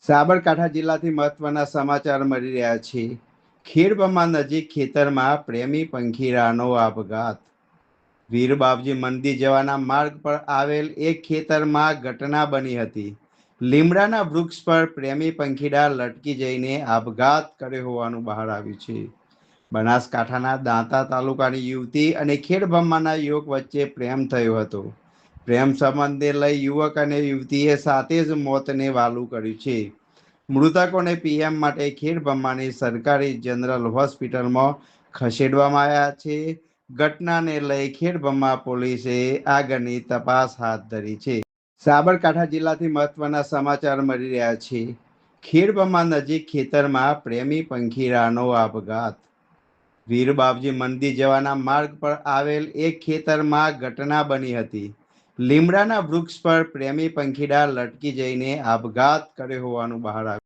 સાબરકાંઠા જિલ્લાથી મહત્વના સમાચાર મળી રહ્યા છે। ખેડબ્રહ્મા નજીક ખેતરમાં પ્રેમી પંખીડાનો આપઘાત। વીર બાપજી મંદિર જવાના માર્ગ પર આવેલ એક ખેતરમાં ઘટના બની હતી। લીમડાના વૃક્ષ પર પ્રેમી પંખીડા લટકી જઈને આપઘાત કર્યો હોવાનું બહાર આવ્યું છે। બનાસકાંઠાના દાંતા તાલુકાની યુવતી અને ખેડબ્રહ્માના યુવક વચ્ચે પ્રેમ થયો હતો। પ્રેમ સંબંધને લઈ યુવક અને યુવતીએ સાથે જ મોતને વાલું કર્યું છે। મૃતકોને પીએમ માટે ખેડબ્રહ્માની સરકારી જનરલ હોસ્પિટલમાં ખસેડવામાં આવ્યા છે। ઘટનાને લઈ ખેડબ્રહ્મા પોલીસે આગળની તપાસ હાથ ધરી છે। સાબરકાંઠા જિલ્લાથી મહત્વના સમાચાર મળી રહ્યા છે। ખેડબ્રહ્મા નજીક ખેતરમાં પ્રેમી પંખીડાનો આપઘાત। વીર બાપજી મંદિર જવાના માર્ગ પર આવેલ એક ખેતરમાં ઘટના બની હતી। લીમડાના વૃક્ષ પર પ્રેમી પંખીડા લટકી જઈને આપઘાત કર્યો હોવાનું બહાર આવ્યું।